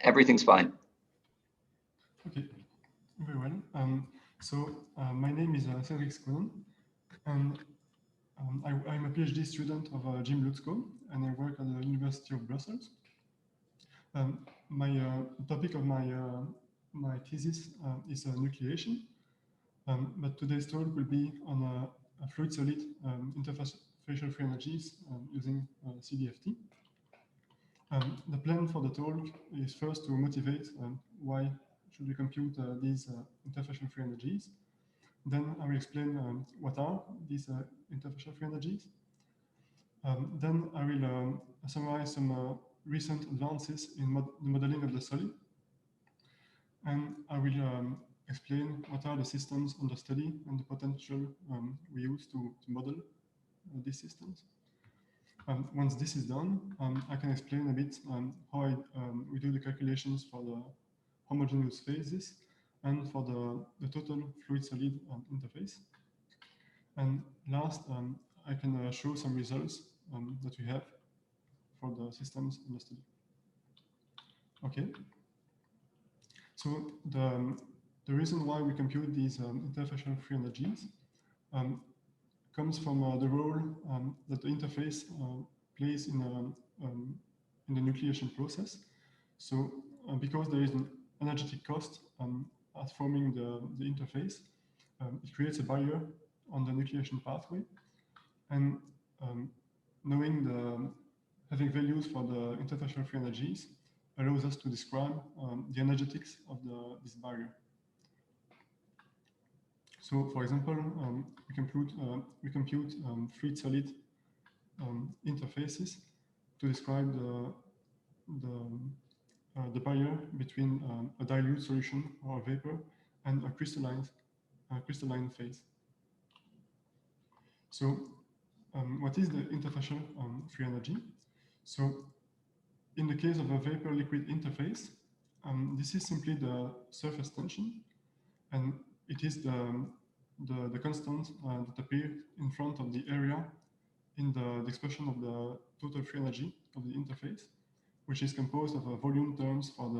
Everything's fine. Okay, very well. My name is Cedric Schoonen, and I'm a PhD student of Jim Lutzko, and I work at the University of Brussels. My topic of my thesis is nucleation, but today's talk will be on a fluid-solid interfacial free energies using CDFT. The plan for the talk is first to motivate why should we compute these interfacial free energies. Then I will explain what are these interfacial free energies. Then I will summarize some recent advances in the modeling of the solid. And I will explain what are the systems under study and the potential we use to model these systems. Once this is done, I can explain a bit how we do the calculations for the homogeneous phases and for the total fluid-solid interface. And last, I can show some results that we have for the systems in the study. Okay. So the reason why we compute these interfacial free energies comes from the role that the interface plays in the nucleation process. So because there is an energetic cost at forming the interface, it creates a barrier on the nucleation pathway. And knowing having values for the interfacial free energies allows us to describe the energetics of this barrier. So, for example, we compute fluid-solid interfaces to describe the barrier between a dilute solution or a vapor and a crystalline phase. So, what is the interfacial free energy? So, in the case of a vapor-liquid interface, this is simply the surface tension, and it is the constant that appears in front of the area in the expression of the total free energy of the interface, which is composed of volume terms for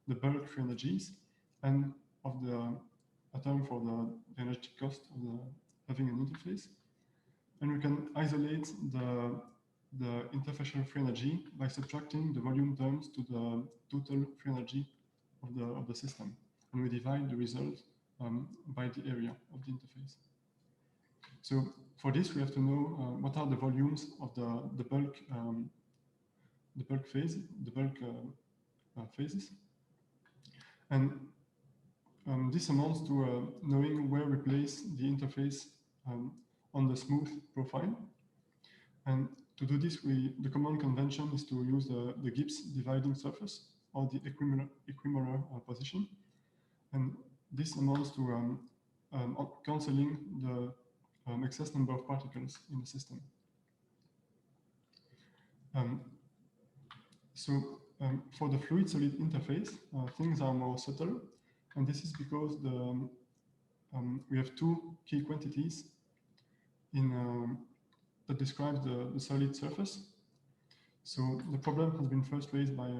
the bulk free energies and of a term for the energetic cost of having an interface. And we can isolate the interfacial free energy by subtracting the volume terms to the total free energy of the system, and we divide the result by the area of the interface. So for this, we have to know what are the volumes of the bulk phases, and this amounts to knowing where we place the interface on the smooth profile. And to do this, the common convention is to use the Gibbs dividing surface or the equimolar position. And this amounts to cancelling the excess number of particles in the system. For the fluid-solid interface, things are more subtle. And this is because we have two key quantities that describe the solid surface. So the problem has been first raised by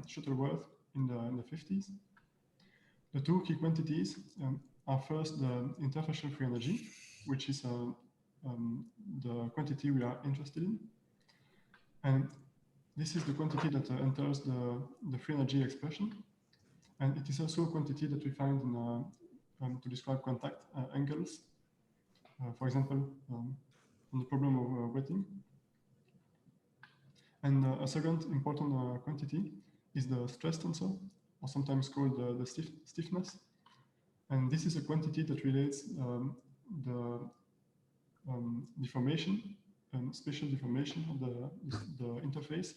Shuttleworth in the 50s. The two key quantities are first the interfacial free energy, which is the quantity we are interested in. And this is the quantity that enters the free energy expression. And it is also a quantity that we find to describe contact angles. For example, on the problem of wetting. And a second important quantity is the stress tensor, or sometimes called the stiffness. And this is a quantity that relates the deformation, spatial deformation of the interface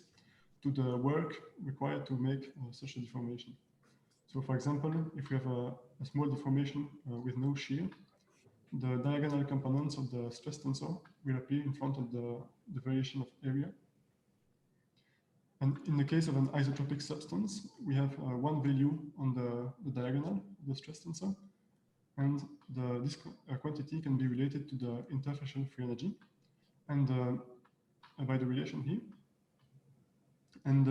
to the work required to make such a deformation. So for example, if we have a small deformation with no shear, the diagonal components of the stress tensor will appear in front of the variation of area. And in the case of an isotropic substance, we have one value on the diagonal of the stress tensor, and this quantity can be related to the interfacial free energy, and by the relation here. And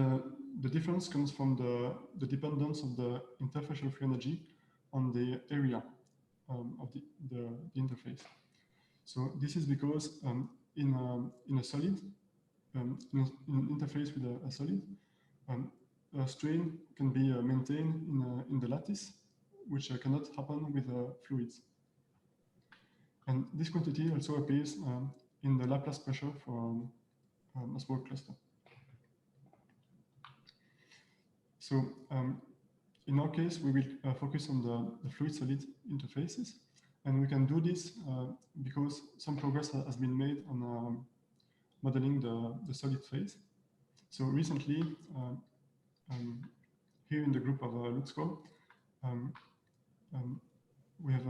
the difference comes from the dependence of the interfacial free energy on the area of the interface. So this is because in a solid, in an interface with a solid, a strain can be maintained in the lattice, which cannot happen with fluids. And this quantity also appears in the Laplace pressure for a small cluster. So in our case, we will focus on the fluid-solid interfaces. And we can do this because some progress has been made on modeling the solid phase. So recently, here in the group of LUTSCO, we have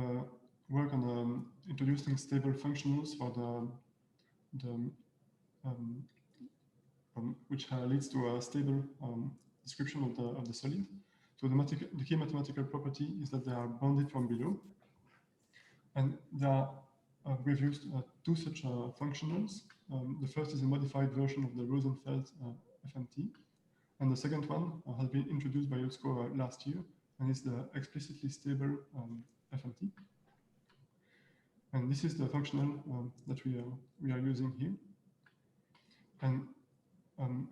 worked on introducing stable functionals for which leads to a stable description of the solid. So the key mathematical property is that they are bounded from below. And we've used two such functionals. The first is a modified version of the Rosenfeld FMT. And the second one has been introduced by LUTSCO last year, and is the explicitly stable FMT. And this is the functional that we are using here. And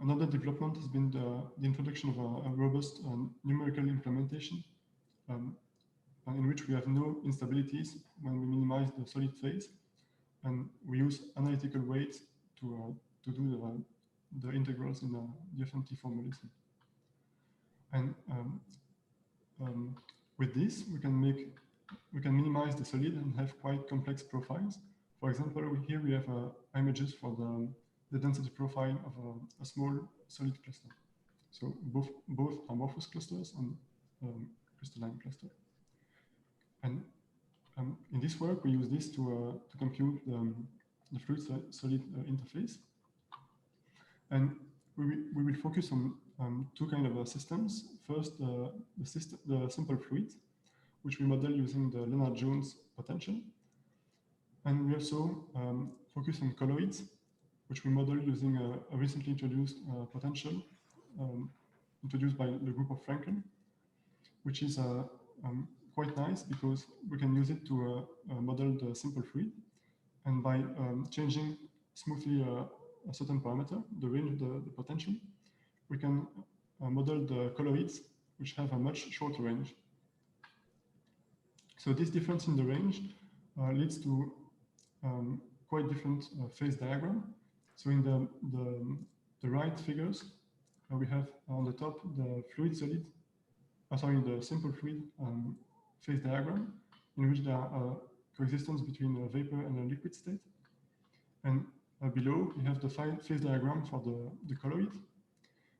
another development has been the introduction of a robust numerical implementation in which we have no instabilities when we minimize the solid phase, and we use analytical weights to do the integrals in the FMT formalism. And with this, we can minimize the solid and have quite complex profiles. For example, here we have images for the density profile of a small solid cluster. So both amorphous clusters and crystalline cluster. And in this work, we use this to compute the fluid-solid interface. And we will focus on two kinds of systems. First, the simple fluid, which we model using the Lennard-Jones potential. And we also focus on colloids, which we model using a recently introduced potential introduced by the group of Frankel, which is quite nice because we can use it to model the simple fluid. And by changing smoothly a certain parameter, the range of the potential, we can model the colloids, which have a much shorter range. So this difference in the range leads to quite different phase diagram. So in the right figures, we have on the top the fluid-solid, the simple fluid phase diagram, in which there are coexistence between a vapor and a liquid state. And below, we have the phase diagram for the colloid.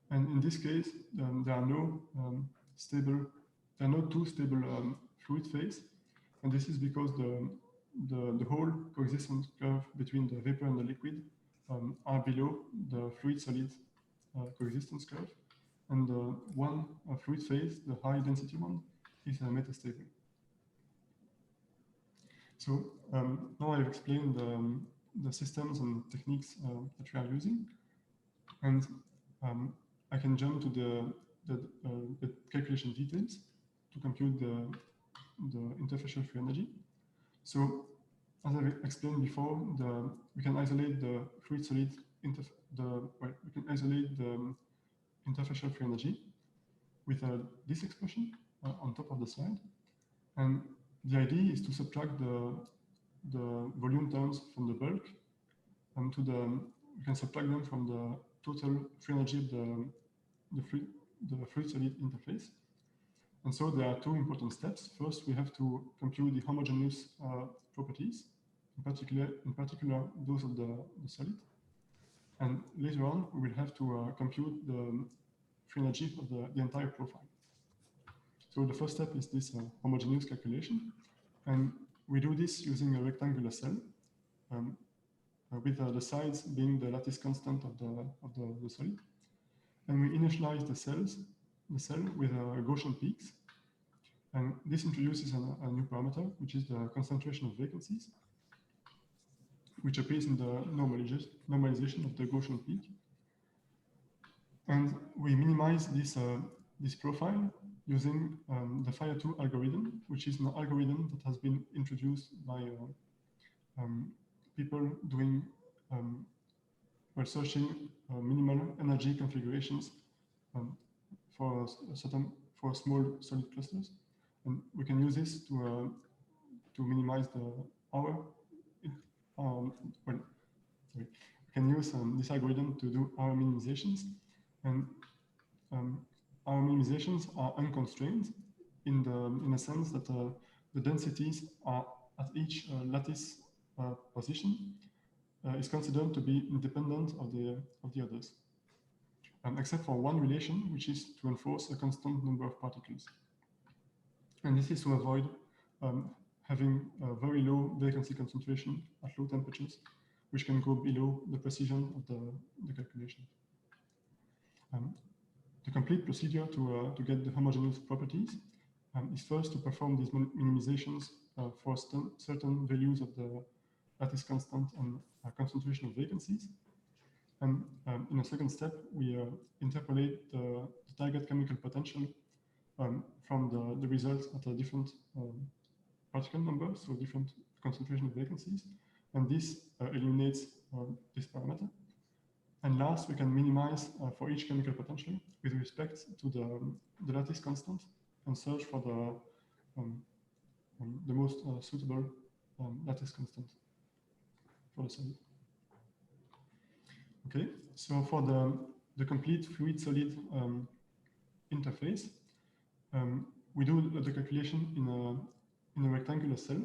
And in this case, there are no two stable fluid phase. And this is because the whole coexistence curve between the vapor and the liquid are below the fluid-solid coexistence curve. And the one fluid phase, the high density one, is metastable. So now I've explained the systems and techniques that we are using. And I can jump to the calculation details to compute the interfacial free energy. So as I explained before, we can isolate the fluid-solid interfacial free energy with this expression on top of the slide. And the idea is to subtract the volume terms from the bulk and we can subtract them from the total free energy of the fluid-solid interface. And so there are two important steps. First, we have to compute the homogeneous properties, in particular those of the solid. And later on, we will have to compute the free energy of the entire profile. So the first step is this homogeneous calculation. And we do this using a rectangular cell with the sides being the lattice constant of the solid. And we initialize the cell with Gaussian peaks. And this introduces a new parameter, which is the concentration of vacancies, which appears in the normalization of the Gaussian peak. And we minimize this profile using the Fire2 algorithm, which is an algorithm that has been introduced by people doing well, searching minimal energy configurations for small solid clusters, and we can use this to minimize the hour. Well, sorry, we can use this algorithm to do hour minimizations, and our minimizations are unconstrained in a sense that the densities are at each lattice position is considered to be independent of the others, except for one relation, which is to enforce a constant number of particles. And this is to avoid having a very low vacancy concentration at low temperatures, which can go below the precision of the calculation. The complete procedure to get the homogeneous properties is first to perform these minimizations for certain values of the lattice constant and concentration of vacancies. And in a second step, we interpolate the target chemical potential from the results at a different particle number, so different concentration of vacancies. And this eliminates this parameter. And last, we can minimize for each chemical potential with respect to the lattice constant and search for the most suitable lattice constant for the solid. Okay, so for the complete fluid-solid interface, we do the calculation in a rectangular cell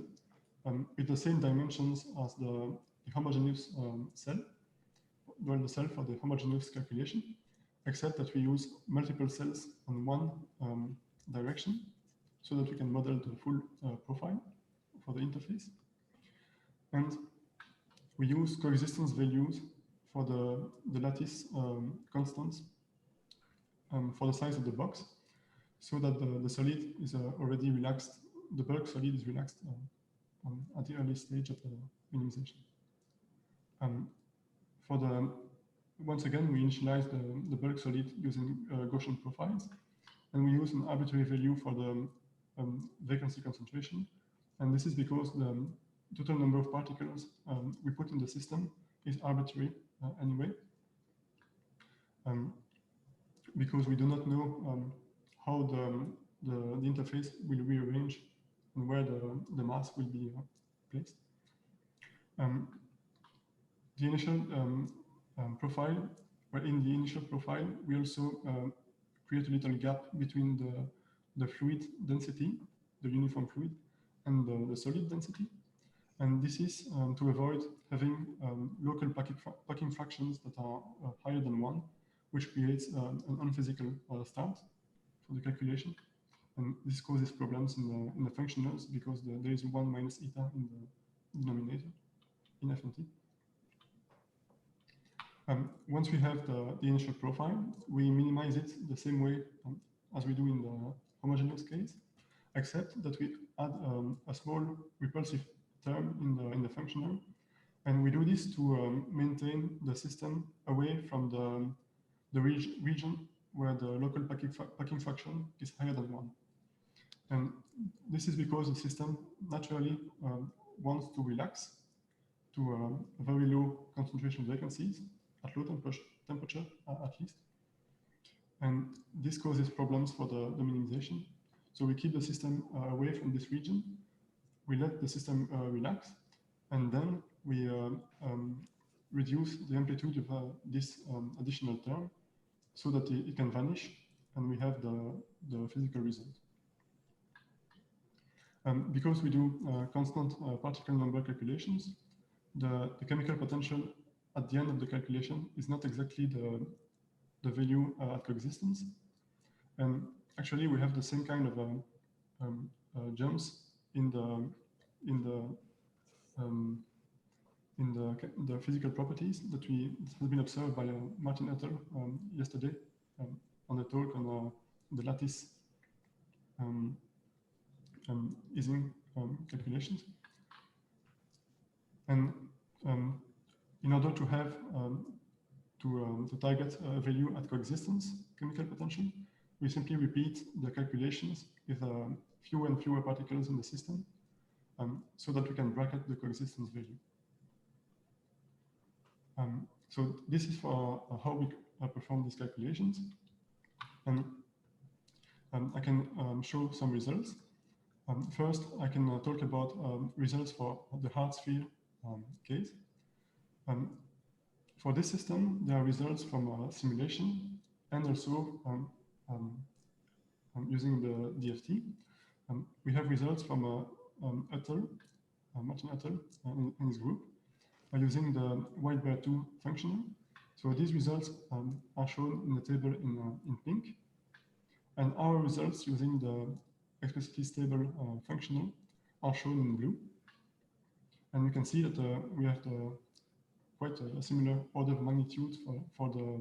with the same dimensions as the homogeneous cell. Well, the cell for the homogeneous calculation, except that we use multiple cells on one direction so that we can model the full profile for the interface. And we use coexistence values for the lattice constants for the size of the box, so that the solid is already relaxed, the bulk solid is relaxed at the early stage of the minimization. Once again, we initialize the bulk solid using Gaussian profiles, and we use an arbitrary value for the vacancy concentration. And this is because the total number of particles we put in the system is arbitrary anyway, because we do not know how the interface will rearrange and where the mass will be placed. The initial profile, where in the initial profile, we also create a little gap between the fluid density, the uniform fluid, and the solid density. And this is to avoid having local packing fractions that are higher than 1, which creates an unphysical start for the calculation. And this causes problems in the functionals because there is 1 minus eta in the denominator in FNT. Once we have the initial profile, we minimize it the same way as we do in the homogeneous case, except that we add a small repulsive term in the functional, and we do this to maintain the system away from the region where the local packing fraction is higher than 1. And this is because the system naturally wants to relax to a very low concentration of vacancies at low temperature at least. And this causes problems for the minimization. So we keep the system away from this region. We let the system relax, and then we reduce the amplitude of this additional term so that it can vanish, and we have the physical result. Because we do constant particle number calculations, the chemical potential at the end of the calculation is not exactly the value at coexistence. And actually, we have the same kind of jumps in the physical properties that has been observed by Martin et al. Yesterday on the talk on the lattice Ising calculations. And in order to have to target a value at coexistence chemical potential, we simply repeat the calculations with fewer and fewer particles in the system, so that we can bracket the coexistence value. So this is for how we perform these calculations. And I can show some results. First, I can talk about results for the hard sphere case. For this system, there are results from simulation and also using the DFT. We have results from Martin Uttel in his group using the White-Bear-2 functional. So these results are shown in the table in pink. And our results using the explicitly stable functional are shown in blue. And you can see that we have quite a similar order of magnitude for the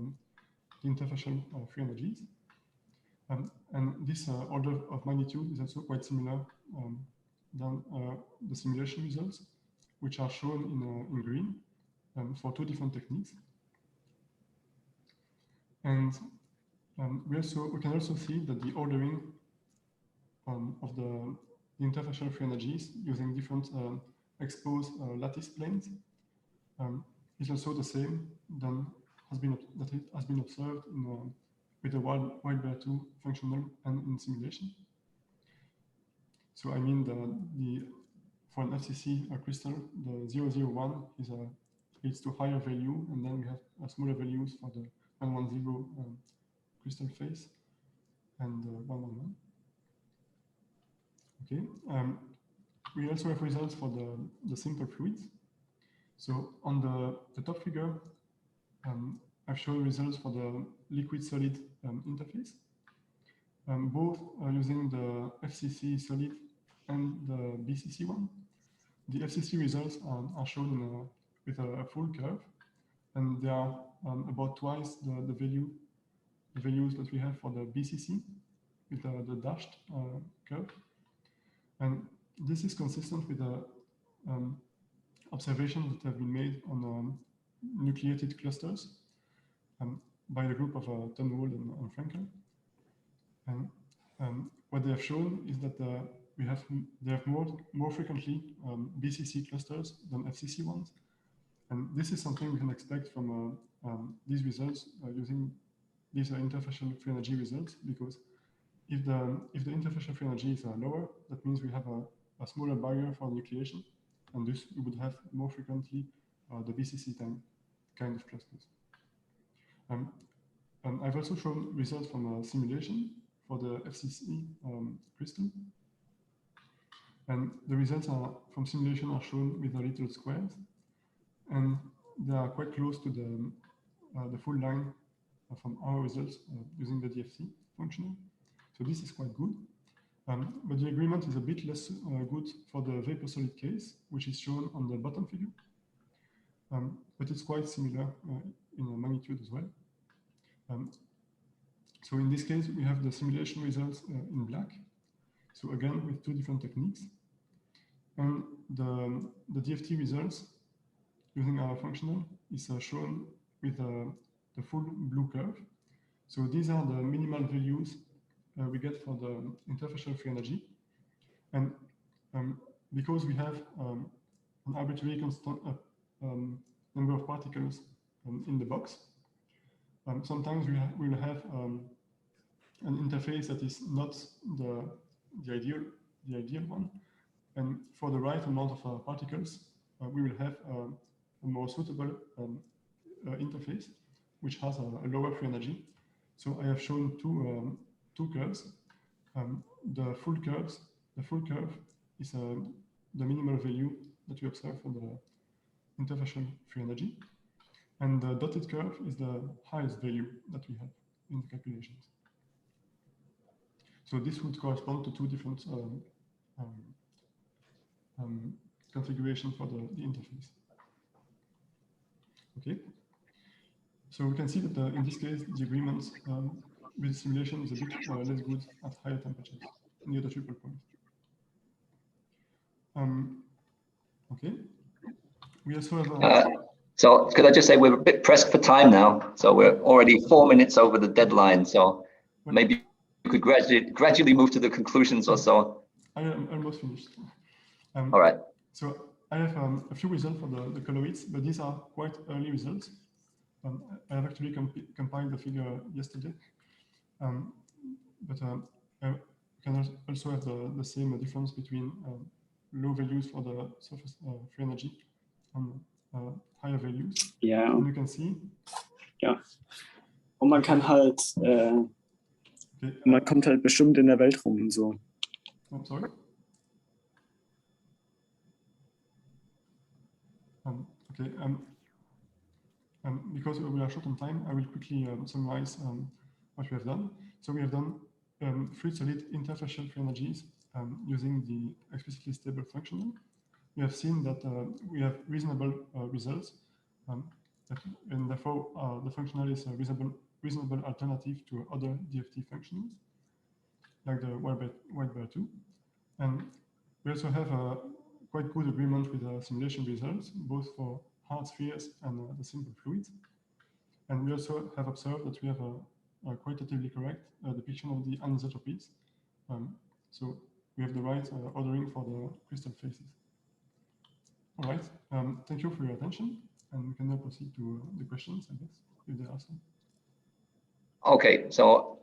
interfacial free energies. And this order of magnitude is also quite similar than the simulation results, which are shown in green for two different techniques. And we can also see that the ordering of the interfacial free energies using different exposed lattice planes is also the same that it has been observed with the White-Bear-2 functional and in simulation. So I mean for an FCC crystal, the 001 leads to higher value, and then we have smaller values for the 110 crystal face and 111. Okay. We also have results for the simple fluids. So on the top figure, I've shown results for the liquid-solid interface, both using the FCC solid and the BCC one. The FCC results are shown with a full curve, and they are about twice the values that we have for the BCC with the dashed curve. And this is consistent with the observations that have been made on nucleated clusters by the group of Tunwald and Frankel. And what they have shown is that they have more frequently BCC clusters than FCC ones. And this is something we can expect from these results using these interfacial free energy results, because if the interfacial free energy is lower, that means we have a smaller barrier for nucleation, and thus we would have more frequently the BCC kind of clusters. I've also shown results from simulation for the FCC crystal, and the results from simulation are shown with the little squares, and they are quite close to the full line from our results using the DFT functional. So this is quite good. But the agreement is a bit less good for the vapor solid case, which is shown on the bottom figure. But it's quite similar in magnitude as well. So in this case, we have the simulation results in black. So again, with two different techniques. And the DFT results using our functional is shown with the full blue curve. So these are the minimal values we get for the interfacial free energy. And because we have an arbitrary constant number of particles in the box, sometimes we will have an interface that is not the ideal one. And for the right amount of particles, we will have a more suitable interface, which has a lower free energy. So I have shown two curves. The full curve is the minimal value that we observe for the interfacial free energy, and the dotted curve is the highest value that we have in the calculations. So this would correspond to two different configurations for the interface. Okay. So we can see that in this case, the agreement with simulation is a bit less good at higher temperatures near the triple point. Okay. We also have So could I just say we're a bit pressed for time now. So we're already 4 minutes over the deadline. So maybe you could gradually move to the conclusions or so. I am almost finished. All right. So I have a few results for the colloids, but these are quite early results. I have actually compiled the figure yesterday. But I can also have the same difference between low values for the surface free energy and higher values. Ja. And you can see. Ja. Und man kann halt, man kommt halt bestimmt in der Welt rum und so. Oh, sorry. Okay. Because we are short on time, I will quickly summarize what we have done. So we have done 3 solid interfacial free energies using the explicitly stable functional. We have seen that we have reasonable results, and therefore the functional is a reasonable alternative to other DFT functionals, like the White-Bear 2. And we also have a quite good agreement with the simulation results, both for hard spheres and the simple fluids. And we also have observed that we have a qualitatively correct depiction of the anisotropies. So we have the right ordering for the crystal faces. All right, thank you for your attention. And we can now proceed to the questions, I guess, if there are some. Okay, so